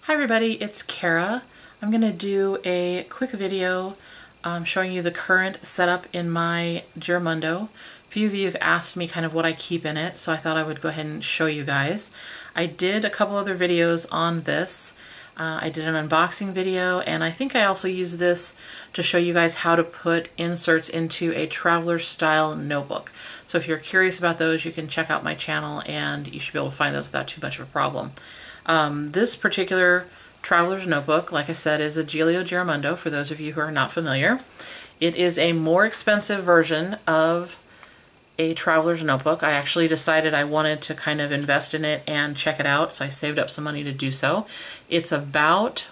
Hi everybody, it's Kara. I'm going to do a quick video showing you the current setup in my Giramondo. A few of you have asked me kind of what I keep in it, so I thought I would go ahead and show you guys. I did a couple other videos on this. I did an unboxing video, and I think I also used this to show you guys how to put inserts into a traveler style notebook. So if you're curious about those, you can check out my channel and you should be able to find those without too much of a problem. This particular traveler's notebook, like I said, is a Giglio Giramondo, for those of you who are not familiar. It is a more expensive version of a traveler's notebook. I actually decided I wanted to kind of invest in it and check it out, so I saved up some money to do so. It's about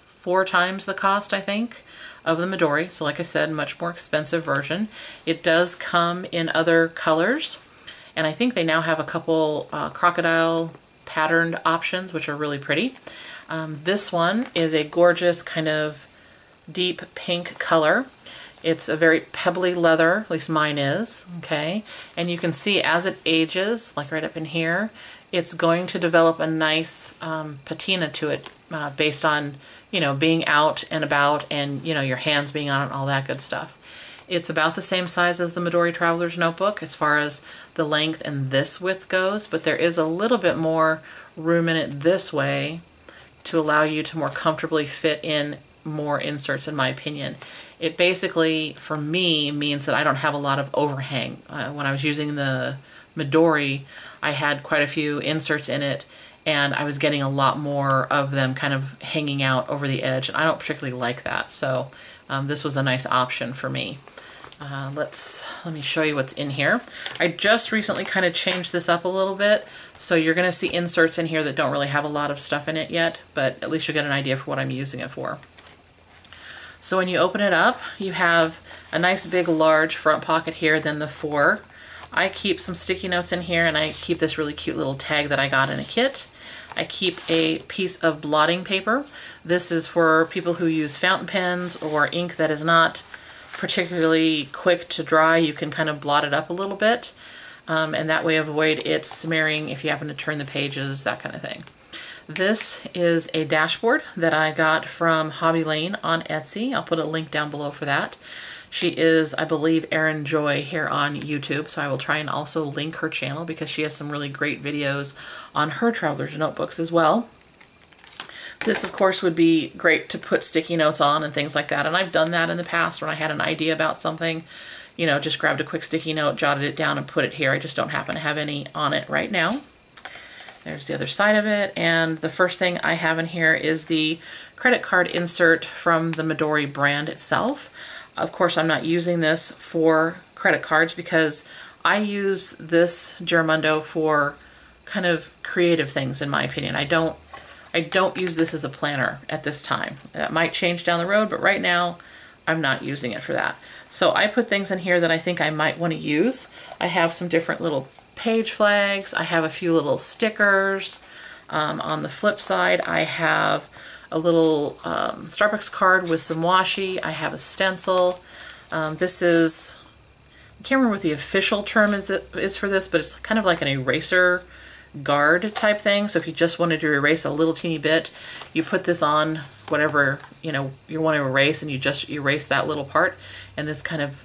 4 times the cost, I think, of the Midori. So like I said, much more expensive version. It does come in other colors, and I think they now have a couple crocodile patterned options, which are really pretty. This one is a gorgeous kind of deep pink color. It's a very pebbly leather, at least mine is, okay? And you can see as it ages, like right up in here, it's going to develop a nice patina to it based on, you know, being out and about and, you know, your hands being on it and all that good stuff. It's about the same size as the Midori Traveler's Notebook as far as the length and this width goes, but there is a little bit more room in it this way to allow you to more comfortably fit in more inserts, in my opinion. It basically, for me, means that I don't have a lot of overhang. When I was using the Midori, I had quite a few inserts in it, and I was getting a lot more of them kind of hanging out over the edge, and I don't particularly like that, so this was a nice option for me. Let me show you what's in here. I just recently kind of changed this up a little bit, so you're going to see inserts in here that don't really have a lot of stuff in it yet, but at least you'll get an idea for what I'm using it for. So when you open it up, you have a nice big large front pocket here, then the 4. I keep some sticky notes in here, and I keep this really cute little tag that I got in a kit. I keep a piece of blotting paper. This is for people who use fountain pens or ink that is not particularly quick to dry. You can kind of blot it up a little bit, and that way avoid it smearing if you happen to turn the pages, that kind of thing. This is a dashboard that I got from Hobby Lane on Etsy. I'll put a link down below for that. She is, I believe, Erin Joy here on YouTube, so I will try and also link her channel because she has some really great videos on her traveler's notebooks as well. This, of course, would be great to put sticky notes on and things like that, and I've done that in the past when I had an idea about something. You know, just grabbed a quick sticky note, jotted it down, and put it here. I just don't happen to have any on it right now. There's the other side of it, and the first thing I have in here is the credit card insert from the Midori brand itself. Of course, I'm not using this for credit cards because I use this Giramondo for kind of creative things, in my opinion. I don't use this as a planner at this time. That might change down the road, but right now I'm not using it for that. So I put things in here that I think I might want to use. I have some different little page flags. I have a few little stickers. On the flip side, I have a little Starbucks card with some washi. I have a stencil. This is, I can't remember what the official term is for this, but it's kind of like an eraser guard type thing. So if you just wanted to erase a little teeny bit, you put this on whatever, you know, you want to erase, and you just erase that little part, and this kind of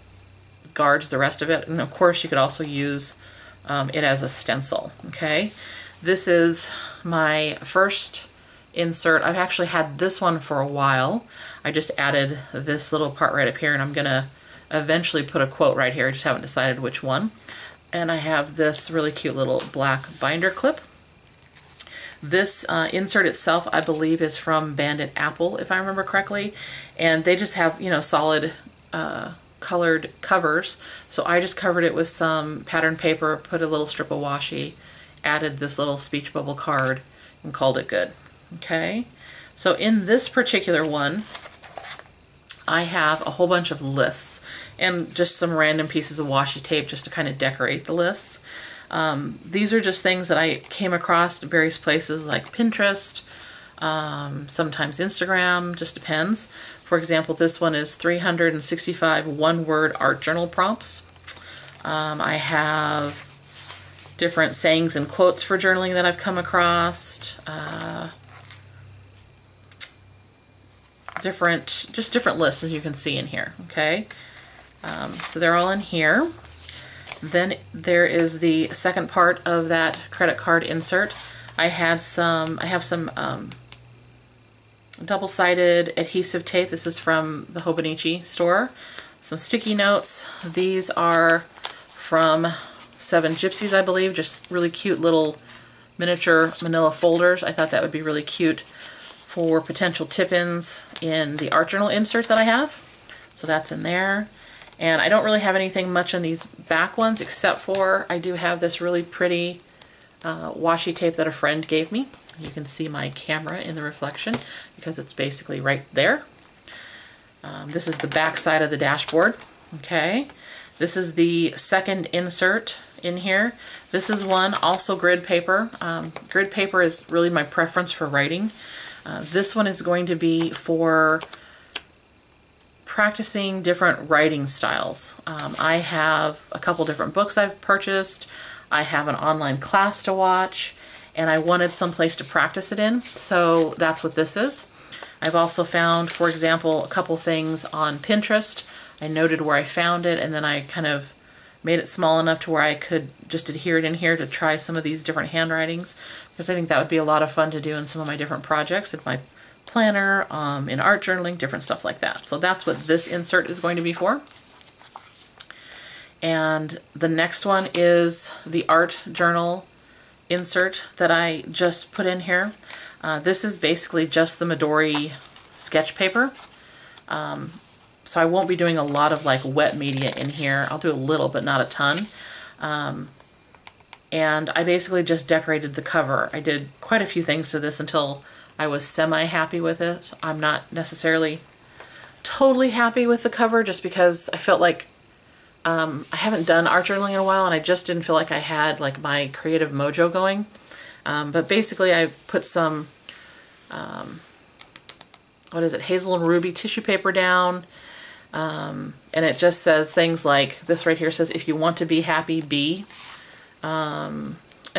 guards the rest of it. And of course, you could also use it as a stencil. Okay, this is my first insert. I've actually had this one for a while. I just added this little part right up here, and I'm gonna eventually put a quote right here. I just haven't decided which one. And I have this really cute little black binder clip. This insert itself, I believe, is from Bandit Apple, if I remember correctly, and they just have, you know, solid colored covers. So I just covered it with some pattern paper, put a little strip of washi, added this little speech bubble card, and called it good. Okay, so in this particular one, I have a whole bunch of lists and just some random pieces of washi tape just to kind of decorate the lists. These are just things that I came across at various places like Pinterest, sometimes Instagram, just depends. For example, this one is 365 one-word art journal prompts. I have different sayings and quotes for journaling that I've come across. just different lists, as you can see in here, okay? So they're all in here. Then there is the second part of that credit card insert. I have some double-sided adhesive tape. This is from the Hobonichi store. Some sticky notes. These are from Seven Gypsies, I believe. Just really cute little miniature manila folders. I thought that would be really cute for potential tip-ins in the art journal insert that I have. So that's in there. And I don't really have anything much in these back ones, except for I do have this really pretty washi tape that a friend gave me. You can see my camera in the reflection because it's basically right there. This is the back side of the dashboard. Okay, this is the second insert in here. This is one, also grid paper. Grid paper is really my preference for writing. This one is going to be for practicing different writing styles. I have a couple different books I've purchased. I have an online class to watch, and I wanted some place to practice it in, so that's what this is. I've also found, for example, a couple things on Pinterest. I noted where I found it, and then I kind of made it small enough to where I could just adhere it in here to try some of these different handwritings, because I think that would be a lot of fun to do in some of my different projects, in my planner, in art journaling, different stuff like that. So that's what this insert is going to be for. And the next one is the art journal insert that I just put in here. This is basically just the Midori sketch paper. So I won't be doing a lot of like wet media in here. I'll do a little, but not a ton. And I basically just decorated the cover. I did quite a few things to this until I was semi-happy with it. I'm not necessarily totally happy with the cover, just because I felt like I haven't done art journaling in a while, and I just didn't feel like I had like my creative mojo going. But basically I put some, what is it, hazel and ruby tissue paper down, and it just says things like, this right here says, if you want to be happy, be. And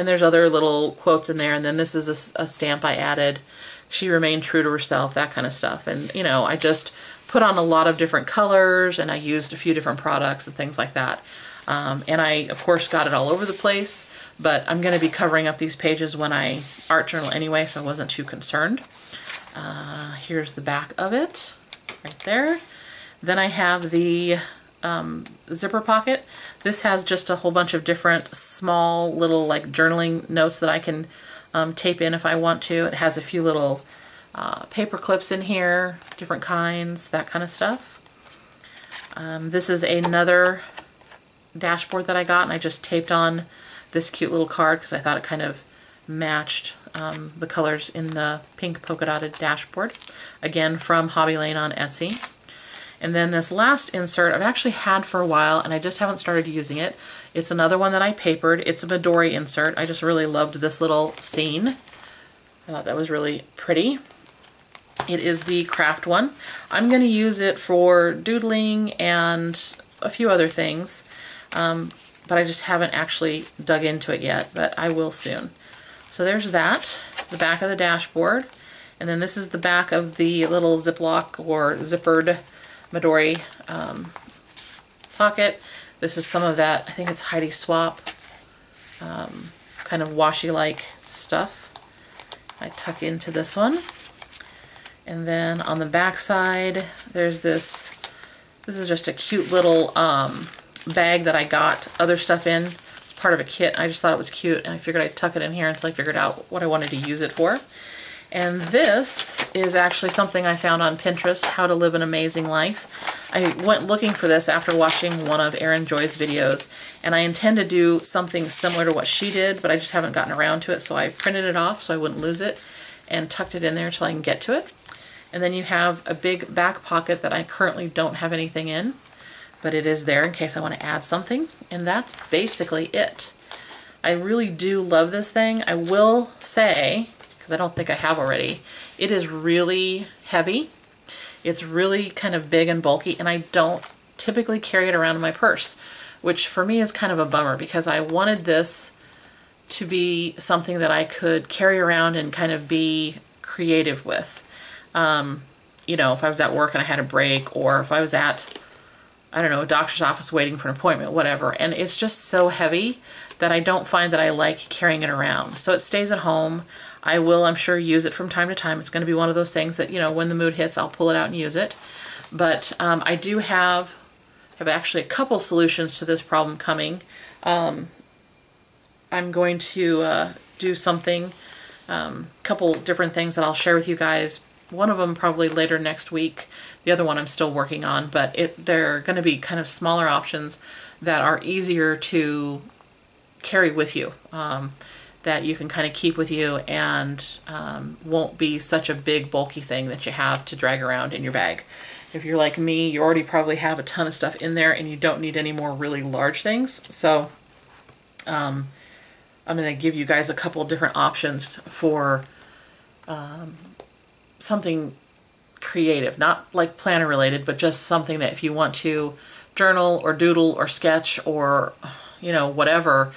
there's other little quotes in there, and then this is a stamp I added, she remained true to herself, that kind of stuff. And you know, I just put on a lot of different colors, and I used a few different products and things like that. And I, of course, got it all over the place, but I'm going to be covering up these pages when I art journal anyway, so I wasn't too concerned. Here's the back of it, right there. Then I have the zipper pocket. This has just a whole bunch of different small little like journaling notes that I can tape in if I want to. It has a few little paper clips in here, different kinds, that kind of stuff. This is another dashboard that I got, and I just taped on this cute little card because I thought it kind of matched the colors in the pink polka dotted dashboard. Again, from Hobby Lane on Etsy. And then this last insert I've actually had for a while, and I just haven't started using it. It's another one that I papered. It's a Midori insert. I just really loved this little scene. I thought that was really pretty. It is the craft one. I'm going to use it for doodling and a few other things, but I just haven't actually dug into it yet, but I will soon. So there's that, the back of the dashboard. And then this is the back of the little Ziploc or zippered Midori pocket. This is some of that, I think it's Heidi Swap, kind of washi-like stuff. I tuck into this one. And then on the back side, there's this is just a cute little bag that I got other stuff in, part of a kit. I just thought it was cute, and I figured I'd tuck it in here until I figured out what I wanted to use it for. And this is actually something I found on Pinterest, How to Live an Amazing Life. I went looking for this after watching one of Erin Joy's videos, and I intend to do something similar to what she did, but I just haven't gotten around to it, so I printed it off so I wouldn't lose it and tucked it in there until I can get to it. And then you have a big back pocket that I currently don't have anything in, but it is there in case I want to add something, and that's basically it. I really do love this thing. I will say, because I don't think I have already, it is really heavy. It's really kind of big and bulky, and I don't typically carry it around in my purse, which for me is kind of a bummer because I wanted this to be something that I could carry around and kind of be creative with. you know, if I was at work and I had a break, or if I was at, I don't know, a doctor's office waiting for an appointment, whatever. And it's just so heavy that I don't find that I like carrying it around. So it stays at home. I will, I'm sure, use it from time to time. It's going to be one of those things that, you know, when the mood hits, I'll pull it out and use it. But I do have actually a couple solutions to this problem coming. I'm going to do something, couple different things that I'll share with you guys. One of them probably later next week. The other one I'm still working on, but they're going to be kind of smaller options that are easier to carry with you, that you can kind of keep with you, and won't be such a big bulky thing that you have to drag around in your bag. If you're like me, you already probably have a ton of stuff in there and you don't need any more really large things. So I'm going to give you guys a couple different options for something creative, not like planner related, but just something that if you want to journal or doodle or sketch or, you know, whatever,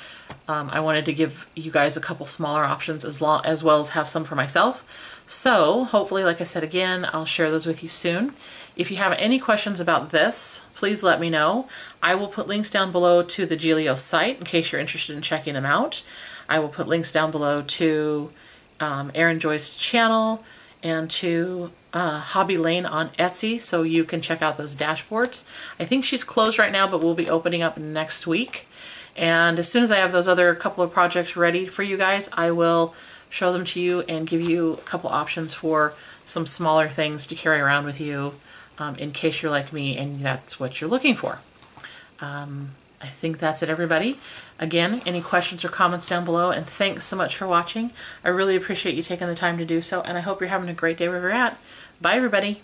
I wanted to give you guys a couple smaller options as well as have some for myself. So hopefully, like I said again, I'll share those with you soon. If you have any questions about this, please let me know. I will put links down below to the Gilio site in case you're interested in checking them out. I will put links down below to Erin Joy's channel and to Hobby Lane on Etsy, so you can check out those dashboards. I think she's closed right now, but we'll be opening up next week. And as soon as I have those other couple of projects ready for you guys, I will show them to you and give you a couple options for some smaller things to carry around with you in case you're like me and that's what you're looking for. I think that's it, everybody. Again, any questions or comments down below, and thanks so much for watching. I really appreciate you taking the time to do so, and I hope you're having a great day wherever you're at. Bye, everybody.